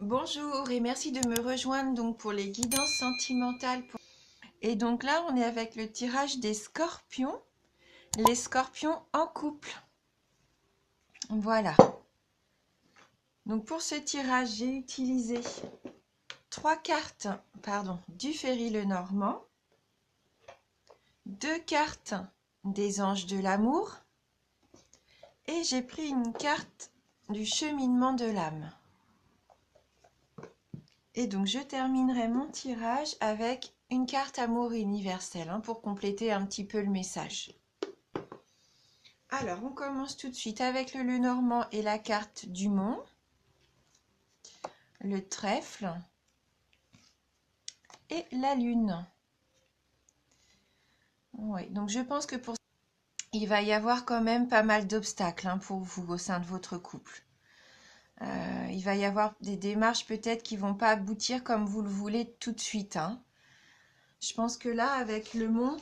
Bonjour et merci de me rejoindre donc pour les guidances sentimentales. Et donc là, on est avec le tirage des scorpions, les scorpions en couple. Voilà. Donc pour ce tirage, j'ai utilisé 3 cartes du Ferry Lenormand, 2 cartes des anges de l'amour et j'ai pris une carte du cheminement de l'âme. Et donc je terminerai mon tirage avec une carte amour universel pour compléter un petit peu le message. Alors on commence tout de suite avec le Lenormand et la carte du Mont, le trèfle et la lune. Oui, donc je pense que il va y avoir quand même pas mal d'obstacles pour vous au sein de votre couple. Il va y avoir des démarches peut-être qui vont pas aboutir comme vous le voulez tout de suite. Je pense que là, avec le Mont,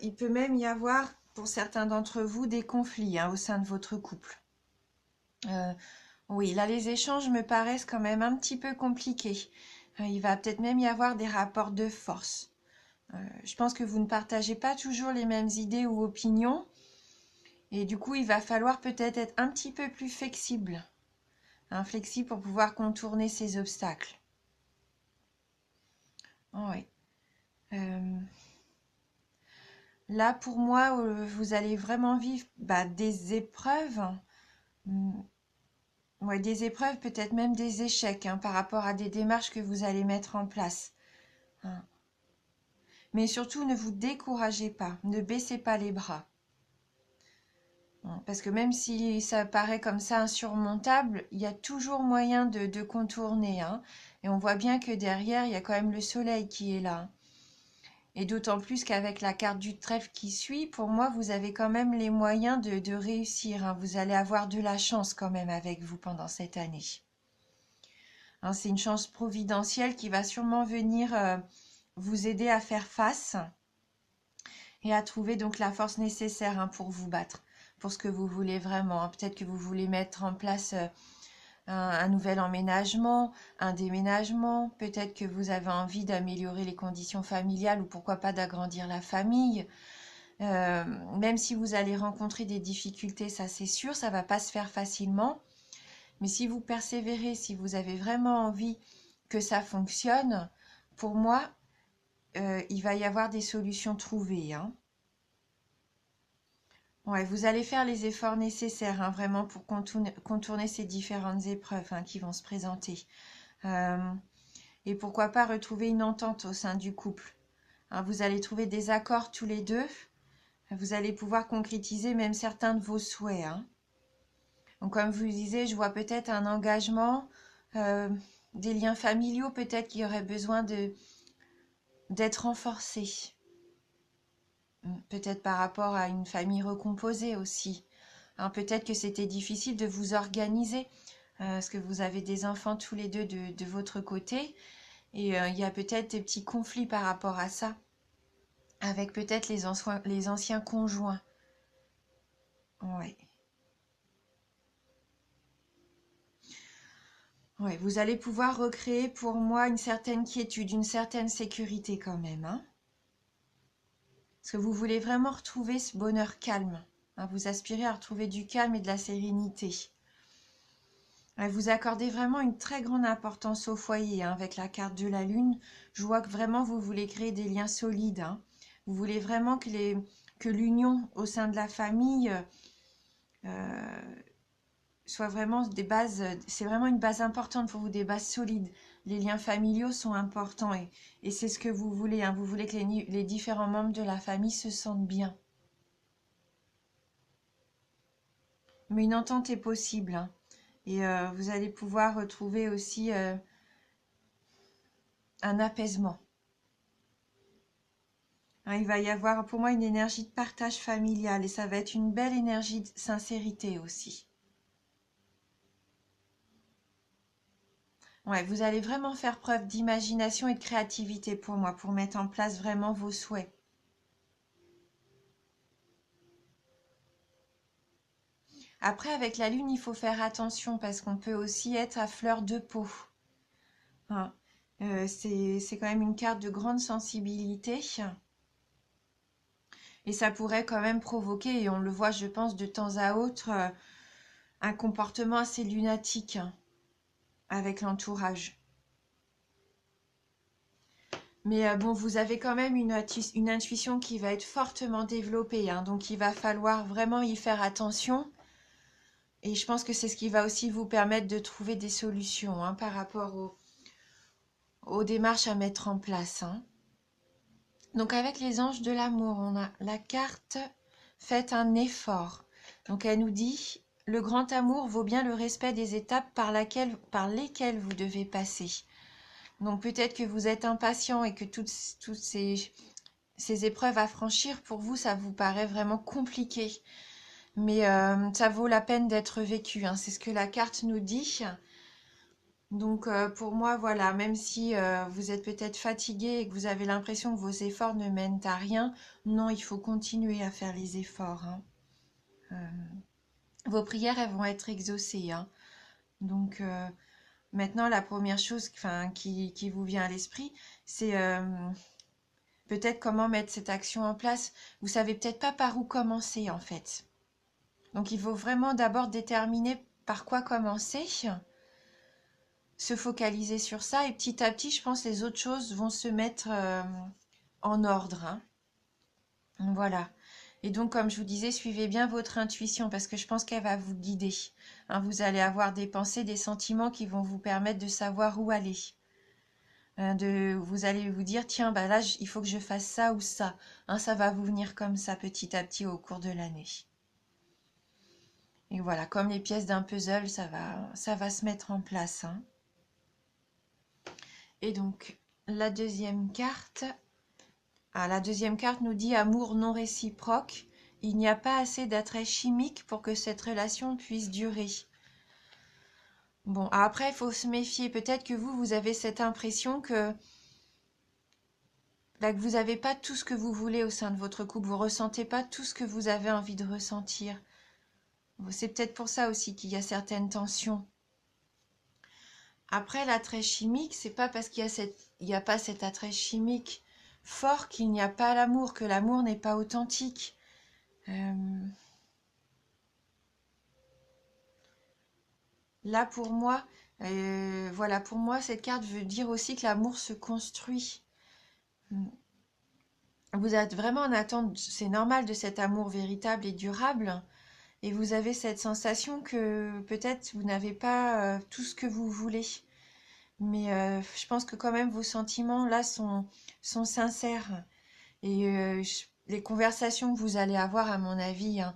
il peut même y avoir, pour certains d'entre vous, des conflits au sein de votre couple. Oui, là, les échanges me paraissent quand même un petit peu compliqués. Il va peut-être même y avoir des rapports de force. Je pense que vous ne partagez pas toujours les mêmes idées ou opinions. Et du coup, il va falloir peut-être être un petit peu plus flexible. Flexible pour pouvoir contourner ces obstacles. Oui. Là, pour moi, vous allez vraiment vivre des épreuves. Ouais, des épreuves, peut-être même des échecs par rapport à des démarches que vous allez mettre en place. Mais surtout, ne vous découragez pas, ne baissez pas les bras. Parce que même si ça paraît comme ça insurmontable, il y a toujours moyen de contourner. Et on voit bien que derrière, il y a quand même le soleil qui est là. Et d'autant plus qu'avec la carte du trèfle qui suit, pour moi, vous avez quand même les moyens de réussir. Vous allez avoir de la chance quand même avec vous pendant cette année. C'est une chance providentielle qui va sûrement venir vous aider à faire face et à trouver donc la force nécessaire pour vous battre, pour ce que vous voulez vraiment. Peut-être que vous voulez mettre en place un nouvel emménagement, un déménagement. Peut-être que vous avez envie d'améliorer les conditions familiales ou pourquoi pas d'agrandir la famille. Même si vous allez rencontrer des difficultés, ça c'est sûr, ça va pas se faire facilement. Mais si vous persévérez, si vous avez vraiment envie que ça fonctionne, pour moi, il va y avoir des solutions trouvées. Ouais, vous allez faire les efforts nécessaires vraiment pour contourner ces différentes épreuves qui vont se présenter. Et pourquoi pas retrouver une entente au sein du couple. Vous allez trouver des accords tous les deux. Vous allez pouvoir concrétiser même certains de vos souhaits. Donc, comme je vous disais, je vois peut-être un engagement, des liens familiaux peut-être qui auraient besoin d'être renforcés. Peut-être par rapport à une famille recomposée aussi. Peut-être que c'était difficile de vous organiser, parce que vous avez des enfants tous les deux de votre côté, et il y a peut-être des petits conflits par rapport à ça, avec peut-être les anciens conjoints. Ouais. Ouais, vous allez pouvoir recréer pour moi une certaine quiétude, une certaine sécurité quand même. Parce que vous voulez vraiment retrouver ce bonheur calme. Vous aspirez à retrouver du calme et de la sérénité. Vous accordez vraiment une très grande importance au foyer avec la carte de la lune. Je vois que vraiment vous voulez créer des liens solides. Vous voulez vraiment que l'union au sein de la famille soit vraiment des bases. C'est vraiment une base importante pour vous, des bases solides. Les liens familiaux sont importants et c'est ce que vous voulez. Vous voulez que les différents membres de la famille se sentent bien. Mais une entente est possible. Et vous allez pouvoir retrouver aussi un apaisement. Il va y avoir pour moi une énergie de partage familial et ça va être une belle énergie de sincérité aussi. Ouais, vous allez vraiment faire preuve d'imagination et de créativité pour moi, pour mettre en place vraiment vos souhaits. Après, avec la lune, il faut faire attention parce qu'on peut aussi être à fleur de peau. Hein. C'est quand même une carte de grande sensibilité. Et ça pourrait quand même provoquer, et on le voit, je pense, de temps à autre, un comportement assez lunatique hein, avec l'entourage. Mais bon, vous avez quand même une intuition qui va être fortement développée, hein, donc il va falloir vraiment y faire attention. Et je pense que c'est ce qui va aussi vous permettre de trouver des solutions hein, par rapport aux démarches à mettre en place. Hein. Donc avec les anges de l'amour, on a la carte Faites un effort. Donc elle nous dit le grand amour vaut bien le respect des étapes par lesquelles vous devez passer. Donc peut-être que vous êtes impatient et que toutes ces épreuves à franchir, pour vous, ça vous paraît vraiment compliqué. Mais ça vaut la peine d'être vécu, hein. C'est ce que la carte nous dit. Donc pour moi, voilà, même si vous êtes peut-être fatigué et que vous avez l'impression que vos efforts ne mènent à rien, non, il faut continuer à faire les efforts. Hein. Vos prières, elles vont être exaucées. Hein. Donc maintenant, la première chose qui vous vient à l'esprit, c'est peut-être comment mettre cette action en place. Vous savez peut-être pas par où commencer en fait. Donc il faut vraiment d'abord déterminer par quoi commencer, se focaliser sur ça et petit à petit, je pense, les autres choses vont se mettre en ordre. Hein. Voilà. Et donc, comme je vous disais, suivez bien votre intuition parce que je pense qu'elle va vous guider. Hein, vous allez avoir des pensées, des sentiments qui vont vous permettre de savoir où aller. Vous allez vous dire, tiens, bah là, il faut que je fasse ça ou ça. Hein, ça va vous venir comme ça petit à petit au cours de l'année. Et voilà, comme les pièces d'un puzzle, ça va se mettre en place. Hein. Et donc, la deuxième carte nous dit amour non réciproque. Il n'y a pas assez d'attrait chimique pour que cette relation puisse durer. Bon, après, il faut se méfier. Peut-être que vous avez cette impression que vous n'avez pas tout ce que vous voulez au sein de votre couple. Vous ne ressentez pas tout ce que vous avez envie de ressentir. C'est peut-être pour ça aussi qu'il y a certaines tensions. Après, l'attrait chimique, c'est pas parce qu'il y a pas cet attrait chimique fort qu'il n'y a pas l'amour, que l'amour n'est pas authentique. Là, pour moi, voilà, pour moi, cette carte veut dire aussi que l'amour se construit. Vous êtes vraiment en attente, c'est normal, de cet amour véritable et durable. Et vous avez cette sensation que peut-être vous n'avez pas tout ce que vous voulez. Mais je pense que quand même vos sentiments là sont sincères. Et les conversations que vous allez avoir, à mon avis, hein,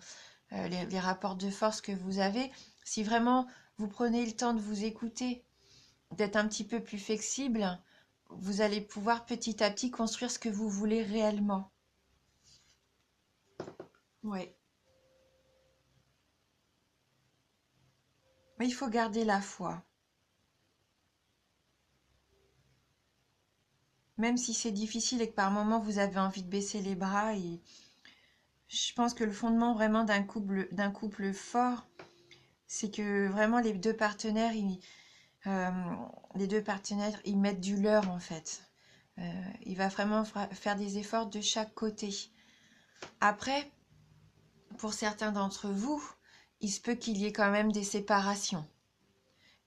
les rapports de force que vous avez, si vraiment vous prenez le temps de vous écouter, d'être un petit peu plus flexible, vous allez pouvoir petit à petit construire ce que vous voulez réellement. Ouais. Mais il faut garder la foi. Même si c'est difficile et que par moments vous avez envie de baisser les bras, et je pense que le fondement vraiment d'un couple fort, c'est que vraiment euh, les deux partenaires, ils mettent du leur en fait. Il va vraiment faire des efforts de chaque côté. Après, pour certains d'entre vous, il se peut qu'il y ait quand même des séparations,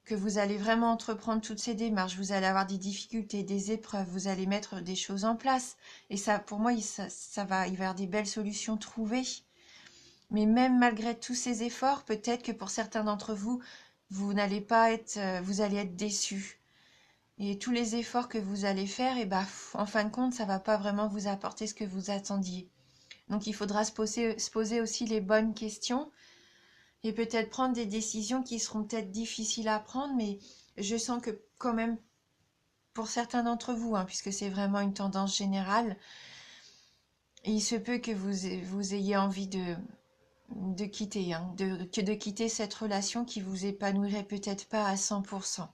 que vous allez vraiment entreprendre toutes ces démarches, vous allez avoir des difficultés, des épreuves, vous allez mettre des choses en place. Et ça, pour moi, il va y avoir des belles solutions trouvées. Mais même malgré tous ces efforts, peut-être que pour certains d'entre vous, vous n'allez pas être, vous allez être déçus. Et tous les efforts que vous allez faire, et bah, en fin de compte, ça va pas vraiment vous apporter ce que vous attendiez. Donc il faudra se poser aussi les bonnes questions et peut-être prendre des décisions qui seront peut-être difficiles à prendre, mais je sens que quand même, pour certains d'entre vous, hein, puisque c'est vraiment une tendance générale, il se peut que vous ayez envie de quitter, hein, de quitter cette relation qui vous épanouirait peut-être pas à 100%.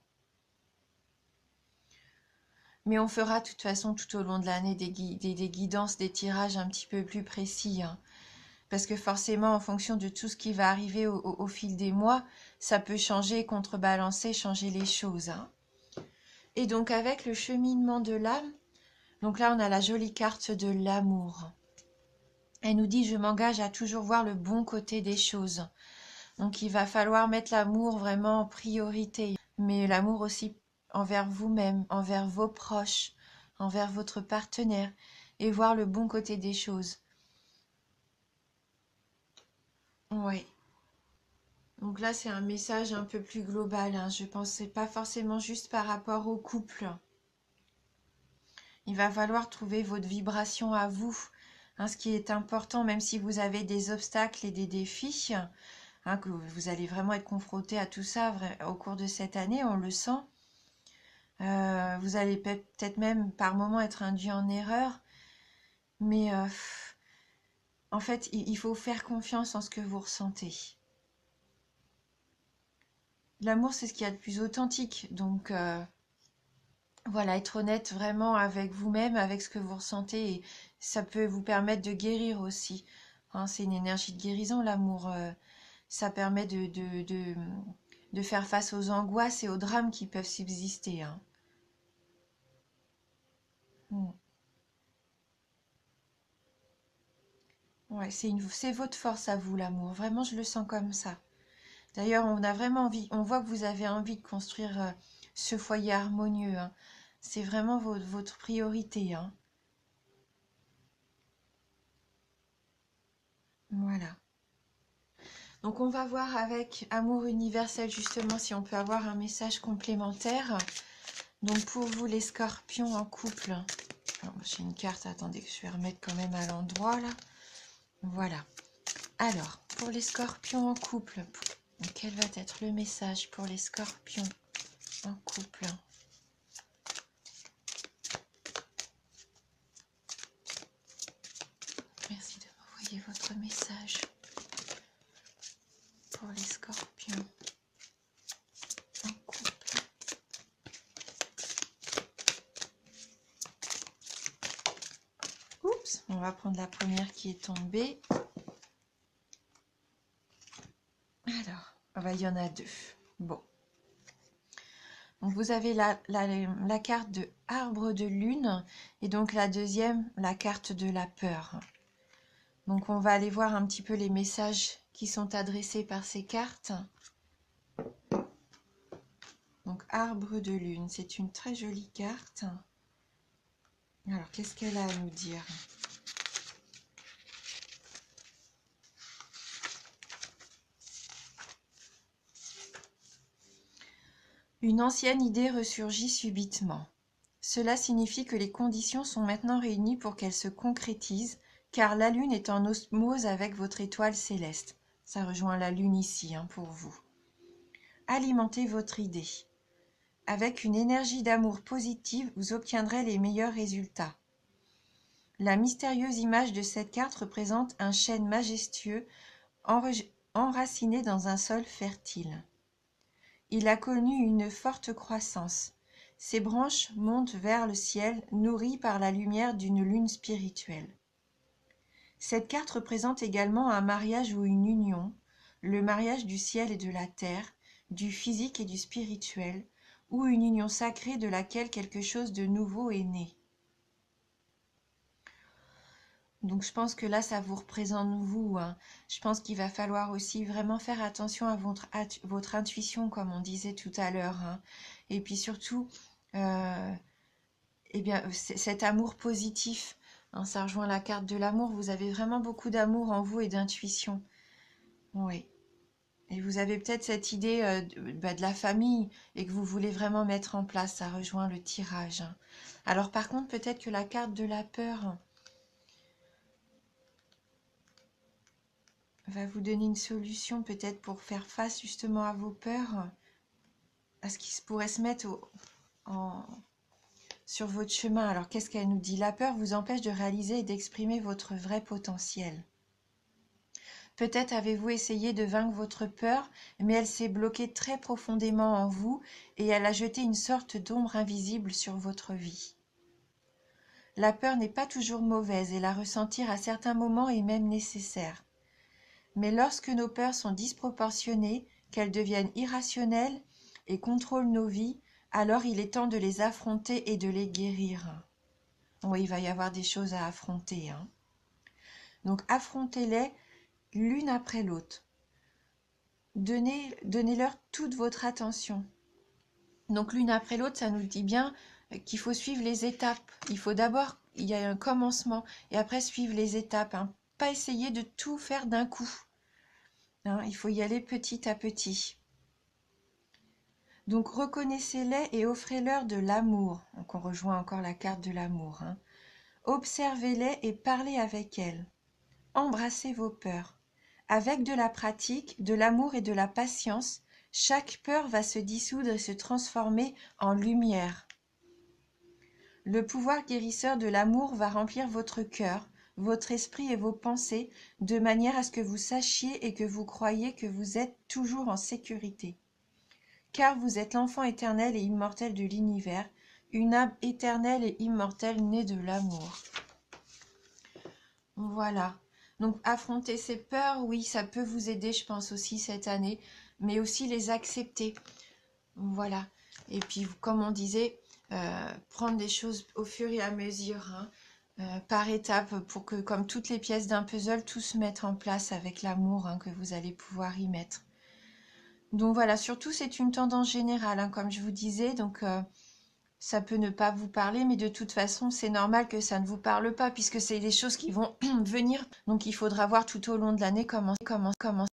Mais on fera de toute façon tout au long de l'année des guidances, des tirages un petit peu plus précis. Hein. Parce que forcément, en fonction de tout ce qui va arriver au fil des mois, ça peut changer, contrebalancer, changer les choses, hein. Et donc avec le cheminement de l'âme, donc là on a la jolie carte de l'amour. Elle nous dit je m'engage à toujours voir le bon côté des choses. Donc il va falloir mettre l'amour vraiment en priorité, mais l'amour aussi envers vous-même, envers vos proches, envers votre partenaire, et voir le bon côté des choses. Oui. Donc là, c'est un message un peu plus global, hein. Je pense que c'est pas forcément juste par rapport au couple. Il va falloir trouver votre vibration à vous, hein, ce qui est important, même si vous avez des obstacles et des défis, hein, que vous allez vraiment être confronté à tout ça au cours de cette année, on le sent. Vous allez peut-être même par moments être induit en erreur, mais en fait, il faut faire confiance en ce que vous ressentez. L'amour, c'est ce qu'il y a de plus authentique, donc voilà, être honnête vraiment avec vous-même, avec ce que vous ressentez, et ça peut vous permettre de guérir aussi, hein. C'est une énergie de guérison, l'amour. Ça permet de faire face aux angoisses et aux drames qui peuvent subsister, hein. Mm. Ouais, c'est votre force à vous, l'amour. Vraiment, je le sens comme ça. D'ailleurs, on a vraiment envie, on voit que vous avez envie de construire ce foyer harmonieux, hein. C'est vraiment votre priorité, hein. Voilà. Donc, on va voir avec Amour universel, justement, si on peut avoir un message complémentaire. Donc, pour vous, les scorpions en couple. Alors, j'ai une carte, attendez, que je vais remettre quand même à l'endroit, là. Voilà. Alors, pour les scorpions en couple, quel va être le message pour les scorpions en couple? Merci de m'envoyer votre message pour les scorpions en couple. Oups, on va prendre la première qui est tombée. Alors, oh bah, il y en a deux. Bon. Donc vous avez la carte de arbre de lune et donc la deuxième, la carte de la peur. Donc on va aller voir un petit peu les messages qui sont adressés par ces cartes. Donc arbre de lune, c'est une très jolie carte. Alors qu'est-ce qu'elle a à nous dire? Une ancienne idée ressurgit subitement. Cela signifie que les conditions sont maintenant réunies pour qu'elle se concrétise, car la lune est en osmose avec votre étoile céleste. Ça rejoint la lune ici, hein, pour vous. Alimentez votre idée. Avec une énergie d'amour positive, vous obtiendrez les meilleurs résultats. La mystérieuse image de cette carte représente un chêne majestueux enraciné dans un sol fertile. Il a connu une forte croissance. Ses branches montent vers le ciel, nourries par la lumière d'une lune spirituelle. Cette carte représente également un mariage ou une union, le mariage du ciel et de la terre, du physique et du spirituel, ou une union sacrée de laquelle quelque chose de nouveau est né. Donc je pense que là, ça vous représente vous, hein. Je pense qu'il va falloir aussi vraiment faire attention à votre intuition, comme on disait tout à l'heure, hein. Et puis surtout, eh bien, cet amour positif, hein, ça rejoint la carte de l'amour. Vous avez vraiment beaucoup d'amour en vous et d'intuition. Oui. Et vous avez peut-être cette idée de la famille et que vous voulez vraiment mettre en place. Ça rejoint le tirage, hein. Alors par contre, peut-être que la carte de la peur va vous donner une solution peut-être pour faire face justement à vos peurs, à ce qui pourrait se mettre sur votre chemin. Alors qu'est-ce qu'elle nous dit? La peur vous empêche de réaliser et d'exprimer votre vrai potentiel. Peut-être avez-vous essayé de vaincre votre peur, mais elle s'est bloquée très profondément en vous et elle a jeté une sorte d'ombre invisible sur votre vie. La peur n'est pas toujours mauvaise et la ressentir à certains moments est même nécessaire. Mais lorsque nos peurs sont disproportionnées, qu'elles deviennent irrationnelles et contrôlent nos vies, alors il est temps de les affronter et de les guérir. Oui, il va y avoir des choses à affronter, hein. Donc affrontez-les l'une après l'autre. Donnez-leur toute votre attention. Donc l'une après l'autre, ça nous dit bien qu'il faut suivre les étapes. Il faut d'abord, il y a un commencement, et après suivre les étapes, hein. Pas essayer de tout faire d'un coup, hein. Il faut y aller petit à petit. Donc reconnaissez-les et offrez-leur de l'amour. Donc on rejoint encore la carte de l'amour, hein. Observez-les et parlez avec elles. Embrassez vos peurs. Avec de la pratique, de l'amour et de la patience, chaque peur va se dissoudre et se transformer en lumière. Le pouvoir guérisseur de l'amour va remplir votre cœur, votre esprit et vos pensées, de manière à ce que vous sachiez et que vous croyiez que vous êtes toujours en sécurité. Car vous êtes l'enfant éternel et immortel de l'univers, une âme éternelle et immortelle née de l'amour. Voilà. Donc affronter ces peurs, oui, ça peut vous aider, je pense aussi cette année, mais aussi les accepter. Voilà. Et puis, comme on disait, prendre des choses au fur et à mesure, hein, par étapes, pour que, comme toutes les pièces d'un puzzle, tout se mette en place avec l'amour, hein, que vous allez pouvoir y mettre. Donc voilà, surtout c'est une tendance générale, hein, comme je vous disais, donc ça peut ne pas vous parler, mais de toute façon c'est normal que ça ne vous parle pas, puisque c'est des choses qui vont venir, donc il faudra voir tout au long de l'année comment